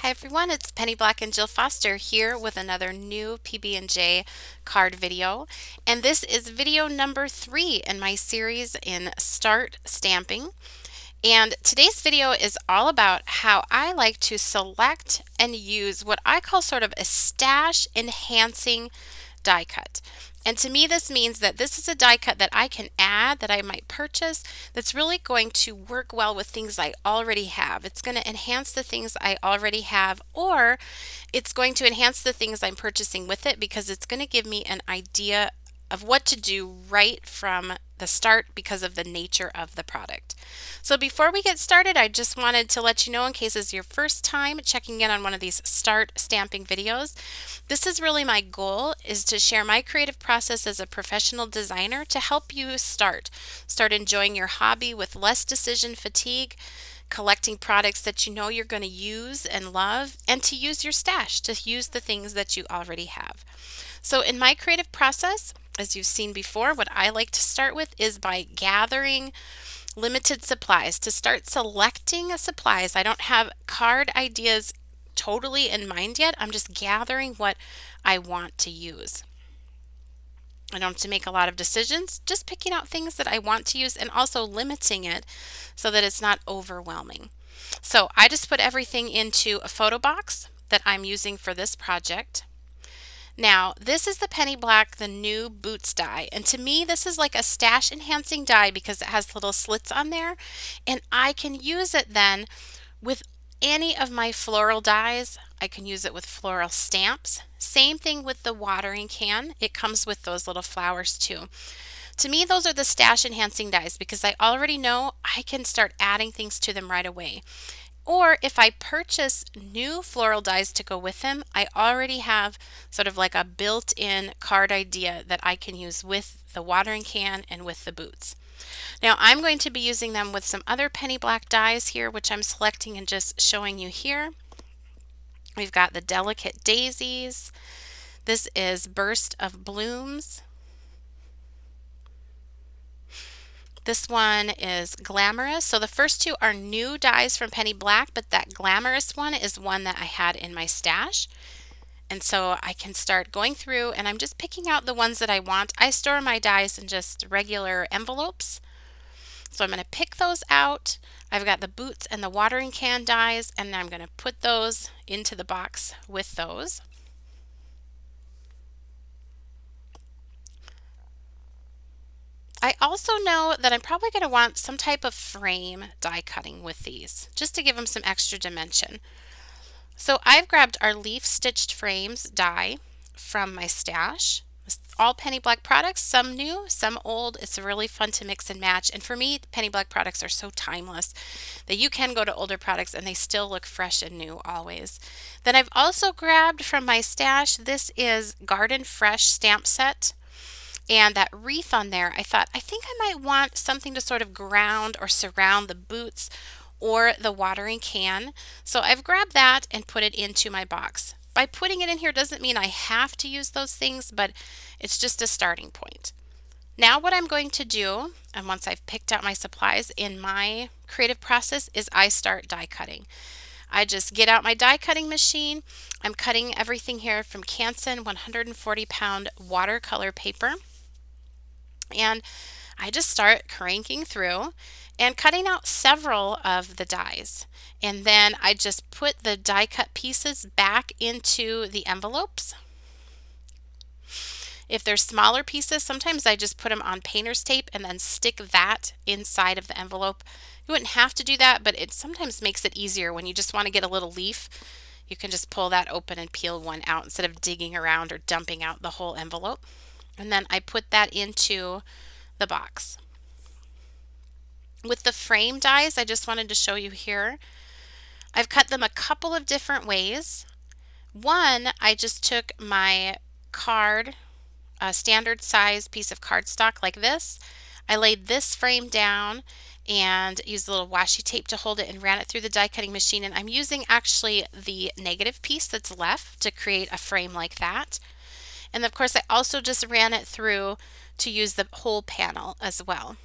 Hi everyone, it's Penny Black and Jill Foster here with another new PB&J card video. And this is video number 3 in my series in stART stamping. And today's video is all about how I like to select and use what I call sort of a stash enhancing die cut. And to me, this means that this is a die cut that I can add, that I might purchase, that's really going to work well with things I already have. It's going to enhance the things I already have, or it's going to enhance the things I'm purchasing with it because it's going to give me an idea of what to do right from the start because of the nature of the product. So before we get started, I just wanted to let you know, in case it's your first time checking in on one of these stART stamping videos, this is really my goal, is to share my creative process as a professional designer to help you start enjoying your hobby with less decision fatigue, collecting products that you know you're going to use and love, and to use your stash, to use the things that you already have. So in my creative process, as you've seen before, what I like to start with is by gathering limited supplies, to start selecting supplies. I don't have card ideas totally in mind yet. I'm just gathering what I want to use. I don't have to make a lot of decisions, just picking out things that I want to use and also limiting it so that it's not overwhelming. So I just put everything into a photo box that I'm using for this project. Now, this is the Penny Black, the new Boots die, and to me this is like a stash enhancing die because it has little slits on there, and I can use it then with any of my floral dies. I can use it with floral stamps. Same thing with the watering can. It comes with those little flowers too. To me, those are the stash enhancing dies because I already know I can start adding things to them right away. Or if I purchase new floral dies to go with them, I already have sort of like a built-in card idea that I can use with the watering can and with the boots. Now I'm going to be using them with some other Penny Black dies here, which I'm selecting and just showing you here. We've got the Delicate Daisies. This is Burst of Blooms. This one is Glamorous. So the first two are new dies from Penny Black, but that Glamorous one is one that I had in my stash. And so I can start going through and I'm just picking out the ones that I want. I store my dies in just regular envelopes. So I'm going to pick those out. I've got the boots and the watering can dies, and I'm going to put those into the box with those. I also know that I'm probably going to want some type of frame die cutting with these, just to give them some extra dimension. So I've grabbed our leaf stitched frames die from my stash. All Penny Black products, some new, some old. It's really fun to mix and match. And for me, Penny Black products are so timeless that you can go to older products and they still look fresh and new always. Then I've also grabbed from my stash, this is Garden Fresh stamp set. And that wreath on there, I thought, I think I might want something to sort of ground or surround the boots or the watering can. So I've grabbed that and put it into my box. By putting it in here doesn't mean I have to use those things, but it's just a starting point. Now what I'm going to do, and once I've picked out my supplies in my creative process, is I start die cutting. I just get out my die cutting machine. I'm cutting everything here from Canson 140-pound watercolor paper. And I just start cranking through and cutting out several of the dies. And then I just put the die cut pieces back into the envelopes. If they're smaller pieces, sometimes I just put them on painter's tape and then stick that inside of the envelope. You wouldn't have to do that, but it sometimes makes it easier when you just want to get a little leaf. You can just pull that open and peel one out instead of digging around or dumping out the whole envelope. And then I put that into the box. With the frame dies, I just wanted to show you here. I've cut them a couple of different ways. One, I just took my card, a standard size piece of cardstock like this. I laid this frame down and used a little washi tape to hold it and ran it through the die cutting machine. And I'm using actually the negative piece that's left to create a frame like that. And of course I also just ran it through to use the whole panel as well.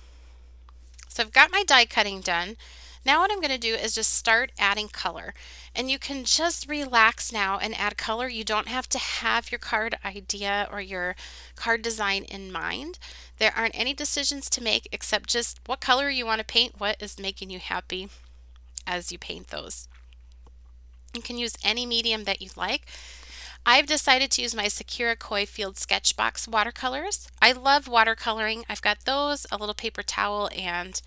So I've got my die cutting done. Now what I'm going to do is just start adding color. And you can just relax now and add color. You don't have to have your card idea or your card design in mind. There aren't any decisions to make except just what color you want to paint, what is making you happy as you paint those. You can use any medium that you like. I've decided to use my Sakura Koi Field Sketchbox watercolors. I love watercoloring. I've got those, a little paper towel, and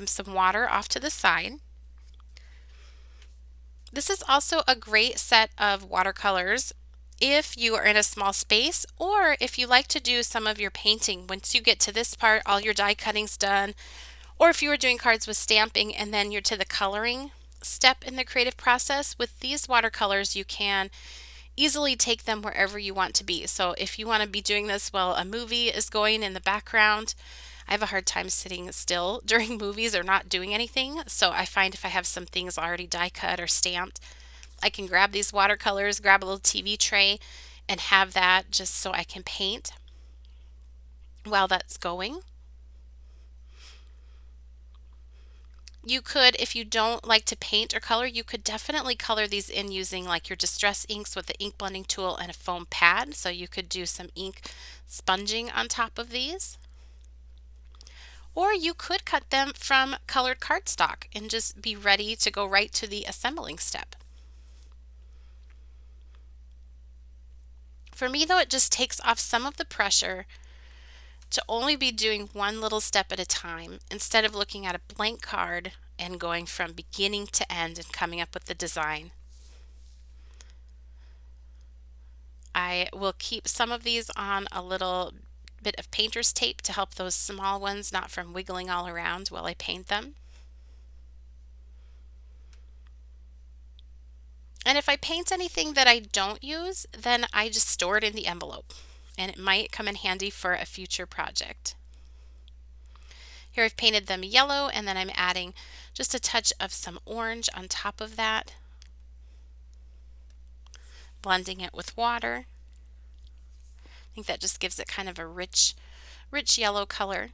some water off to the side. This is also a great set of watercolors if you are in a small space, or if you like to do some of your painting. Once you get to this part, all your die cutting's done, or if you were doing cards with stamping and then you're to the coloring step in the creative process, with these watercolors you can easily take them wherever you want to be. So if you want to be doing this while a movie is going in the background, I have a hard time sitting still during movies or not doing anything. So I find if I have some things already die cut or stamped, I can grab these watercolors, grab a little TV tray, and have that just so I can paint while that's going. You could, if you don't like to paint or color, you could definitely color these in using like your distress inks with the ink blending tool and a foam pad. So you could do some ink sponging on top of these. Or you could cut them from colored cardstock and just be ready to go right to the assembling step. For me though, it just takes off some of the pressure to only be doing one little step at a time instead of looking at a blank card and going from beginning to end and coming up with the design. I will keep some of these on a little bit of painter's tape to help those small ones not from wiggling all around while I paint them. And if I paint anything that I don't use, then I just store it in the envelope, and it might come in handy for a future project. Here I've painted them yellow, and then I'm adding just a touch of some orange on top of that, blending it with water. I think that just gives it kind of a rich yellow color.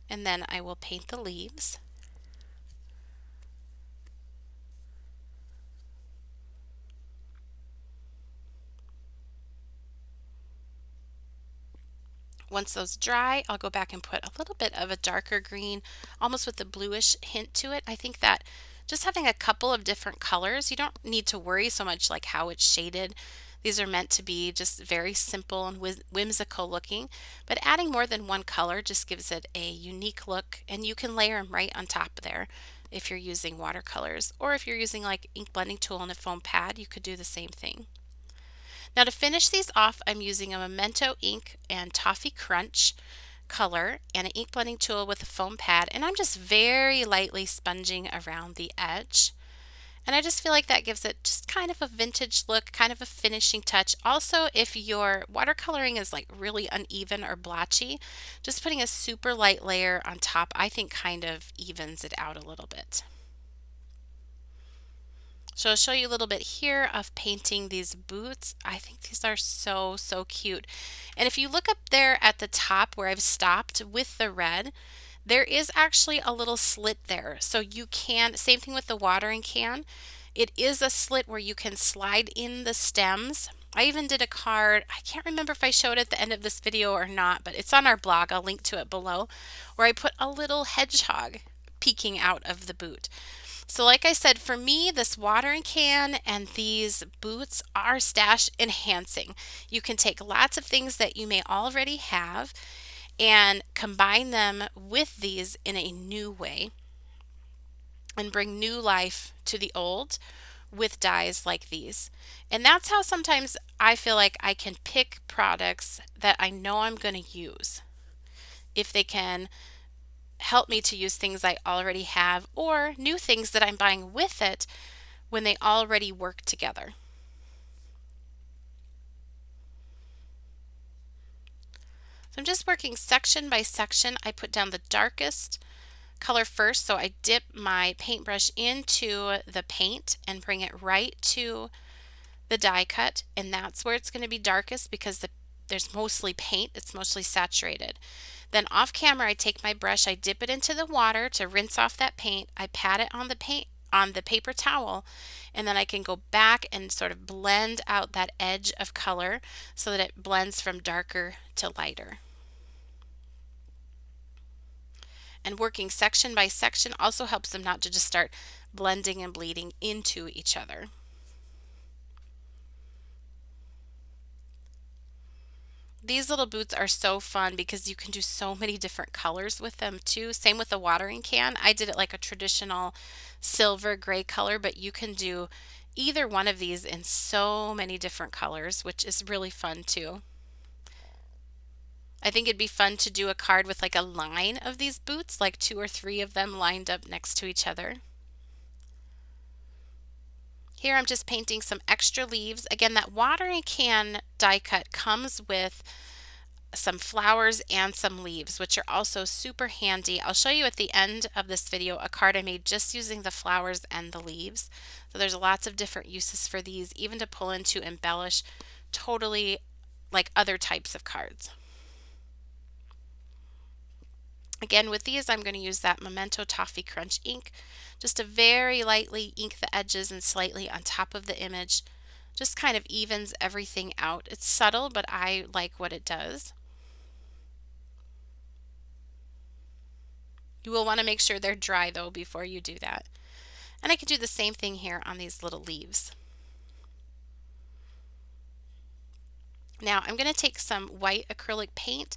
And then I will paint the leaves. Once those dry, I'll go back and put a little bit of a darker green, almost with a bluish hint to it. I think that just having a couple of different colors, you don't need to worry so much like how it's shaded. These are meant to be just very simple and whimsical looking, but adding more than one color just gives it a unique look, and you can layer them right on top there if you're using watercolors, or if you're using like ink blending tool and a foam pad, you could do the same thing. Now to finish these off, I'm using a Memento ink and Toffee Crunch color and an ink blending tool with a foam pad, and I'm just very lightly sponging around the edge. And I just feel like that gives it just kind of a vintage look, kind of a finishing touch. Also, if your watercoloring is like really uneven or blotchy, just putting a super light layer on top, I think kind of evens it out a little bit. So I'll show you a little bit here of painting these boots. I think these are so cute. And if you look up there at the top where I've stopped with the red, there is actually a little slit there. So you can, same thing with the watering can, it is a slit where you can slide in the stems. I even did a card, I can't remember if I showed it at the end of this video or not, but it's on our blog, I'll link to it below, where I put a little hedgehog peeking out of the boot. So like I said, for me, this watering can and these boots are stash enhancing. You can take lots of things that you may already have and combine them with these in a new way and bring new life to the old with dies like these. And that's how sometimes I feel like I can pick products that I know I'm going to use, if they can help me to use things I already have or new things that I'm buying with it when they already work together. So I'm just working section by section. I put down the darkest color first, so I dip my paintbrush into the paint and bring it right to the die cut, and that's where it's going to be darkest because there's mostly paint, it's mostly saturated. Then off camera, I take my brush, I dip it into the water to rinse off that paint. I pat it on the paint on the paper towel, and then I can go back and sort of blend out that edge of color so that it blends from darker to lighter. And working section by section also helps them not to just start blending and bleeding into each other. These little boots are so fun because you can do so many different colors with them too. Same with the watering can. I did it like a traditional silver gray color, but you can do either one of these in so many different colors, which is really fun too. I think it'd be fun to do a card with like a line of these boots, like 2 or 3 of them lined up next to each other. Here I'm just painting some extra leaves. Again, that watering can die cut comes with some flowers and some leaves, which are also super handy. I'll show you at the end of this video a card I made just using the flowers and the leaves. So there's lots of different uses for these, even to pull in to embellish totally like other types of cards. Again, with these, I'm going to use that Memento Toffee Crunch ink, just to very lightly ink the edges and slightly on top of the image. Just kind of evens everything out. It's subtle, but I like what it does. You will want to make sure they're dry though before you do that. And I can do the same thing here on these little leaves. Now I'm going to take some white acrylic paint,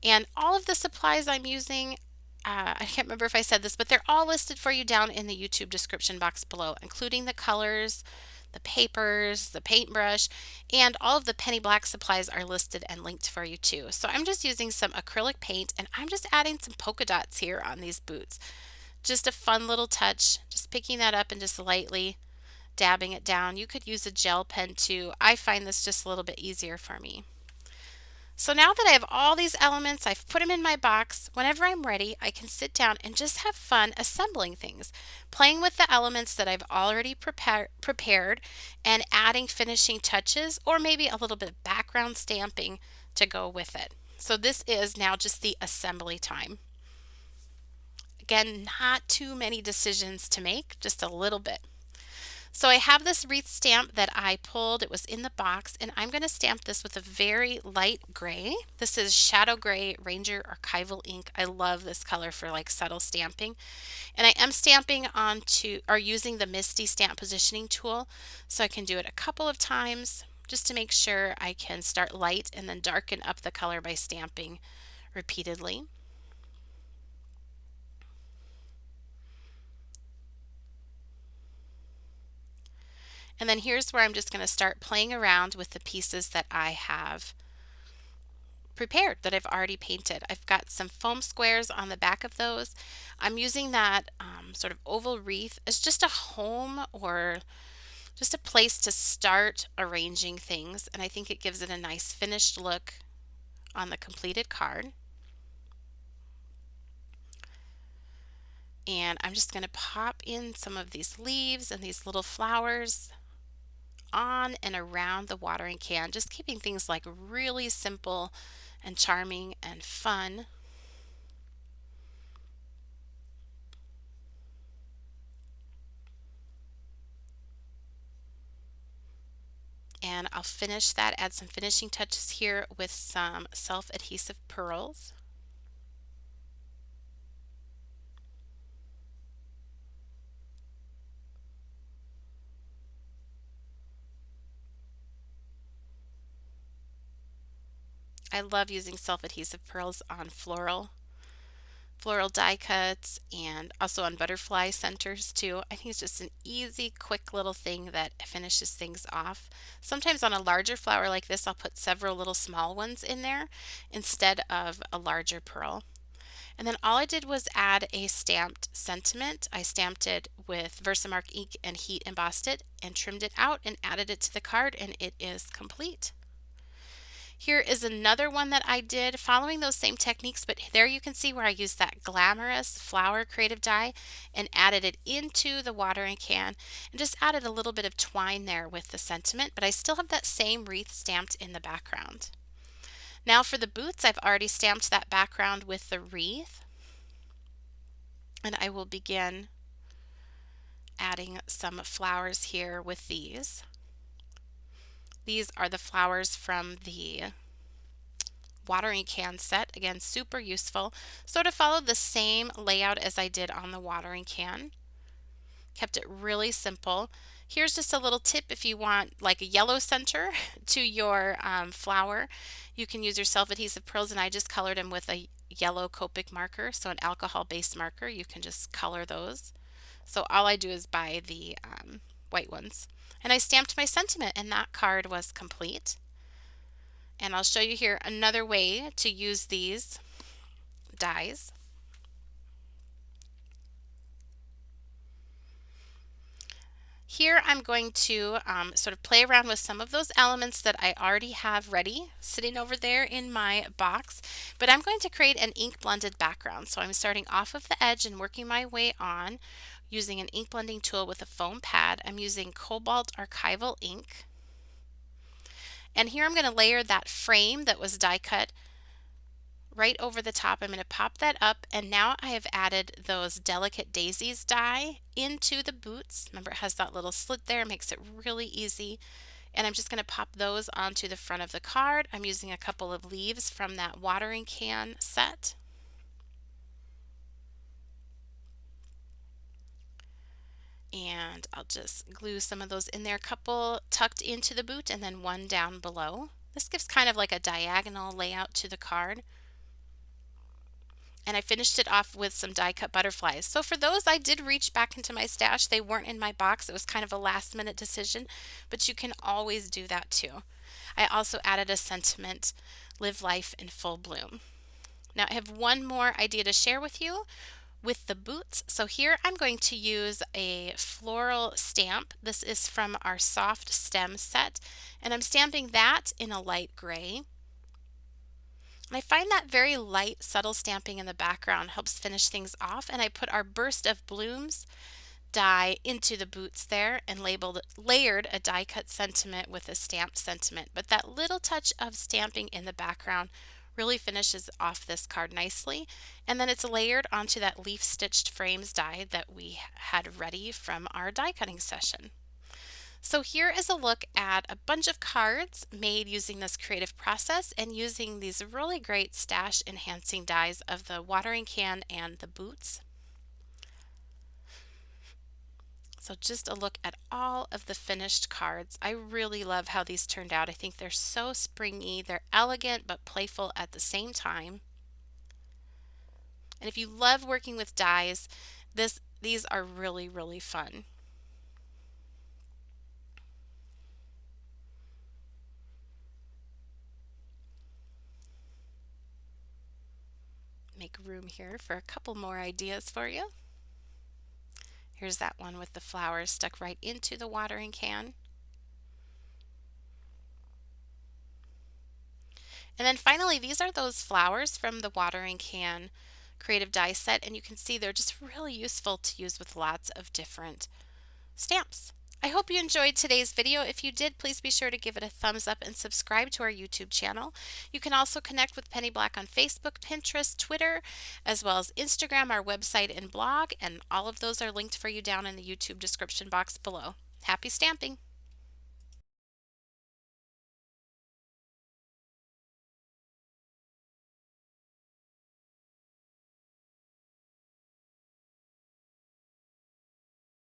and all of the supplies I'm using, I can't remember if I said this, but they're all listed for you down in the YouTube description box below, including the colors, the papers, the paintbrush, and all of the penny black supplies are listed and linked for you too. So I'm just using some acrylic paint, and I'm just adding some polka dots here on these boots. Just a fun little touch, just picking that up and just lightly dabbing it down. You could use a gel pen too. I find this just a little bit easier for me. So now that I have all these elements, I've put them in my box. Whenever I'm ready, I can sit down and just have fun assembling things, playing with the elements that I've already prepared and adding finishing touches or maybe a little bit of background stamping to go with it. So this is now just the assembly time. Again, not too many decisions to make, just a little bit. So I have this wreath stamp that I pulled. It was in the box, and I'm going to stamp this with a very light gray. This is Shadow Gray Ranger Archival ink. I love this color for like subtle stamping. And I am stamping onto or using the MISTI stamp positioning tool, so I can do it a couple of times just to make sure I can start light and then darken up the color by stamping repeatedly. And then here's where I'm just going to start playing around with the pieces that I have prepared, that I've already painted. I've got some foam squares on the back of those. I'm using that sort of oval wreath as just a home or just a place to start arranging things, and I think it gives it a nice finished look on the completed card. And I'm just going to pop in some of these leaves and these little flowers on and around the watering can, just keeping things like really simple and charming and fun. And I'll finish that, add some finishing touches here with some self-adhesive pearls. I love using self-adhesive pearls on floral die cuts and also on butterfly centers too. I think it's just an easy, quick little thing that finishes things off. Sometimes on a larger flower like this, I'll put several little small ones in there instead of a larger pearl. And then all I did was add a stamped sentiment. I stamped it with Versamark ink and heat embossed it and trimmed it out and added it to the card, and it is complete. Here is another one that I did following those same techniques, but there you can see where I used that glamorous flower creative die and added it into the watering can and just added a little bit of twine there with the sentiment, but I still have that same wreath stamped in the background. Now for the boots, I've already stamped that background with the wreath, and I will begin adding some flowers here with these. These are the flowers from the watering can set. Again, super useful. So to follow the same layout as I did on the watering can, kept it really simple. Here's just a little tip: if you want like a yellow center to your flower, you can use your self-adhesive pearls, and I just colored them with a yellow Copic marker, so an alcohol-based marker. You can just color those. So all I do is buy the white ones. And I stamped my sentiment, and that card was complete. And I'll show you here another way to use these dies. Here I'm going to sort of play around with some of those elements that I already have ready sitting over there in my box, but I'm going to create an ink blended background. So I'm starting off of the edge and working my way on using an ink blending tool with a foam pad. I'm using Cobalt Archival ink. And here I'm going to layer that frame that was die cut right over the top. I'm going to pop that up, and now I have added those Delicate Daisies die into the boots. Remember, it has that little slit there, makes it really easy. And I'm just going to pop those onto the front of the card. I'm using a couple of leaves from that watering can set. And I'll just glue some of those in there, a couple tucked into the boot and then one down below. This gives kind of like a diagonal layout to the card. And I finished it off with some die cut butterflies. So for those, I did reach back into my stash. They weren't in my box. It was kind of a last minute decision, but you can always do that too. I also added a sentiment, live life in full bloom. Now I have one more idea to share with you with the boots. So here I'm going to use a floral stamp. This is from our soft stem set, and I'm stamping that in a light gray. And I find that very light, subtle stamping in the background helps finish things off. And I put our Burst of Blooms die into the boots there and layered a die cut sentiment with a stamped sentiment. But that little touch of stamping in the background really finishes off this card nicely. And then it's layered onto that leaf stitched frames die that we had ready from our die cutting session. So here is a look at a bunch of cards made using this creative process and using these really great stash enhancing dies of the watering can and the boots. So just a look at all of the finished cards. I really love how these turned out. I think they're so springy. They're elegant but playful at the same time. And if you love working with dies, these are really, really fun. Make room here for a couple more ideas for you. Here's that one with the flowers stuck right into the watering can. And then finally, these are those flowers from the watering can creative die set, and you can see they're just really useful to use with lots of different stamps. I hope you enjoyed today's video. If you did, please be sure to give it a thumbs up and subscribe to our YouTube channel. You can also connect with Penny Black on Facebook, Pinterest, Twitter, as well as Instagram, our website, and blog, and all of those are linked for you down in the YouTube description box below. Happy stamping!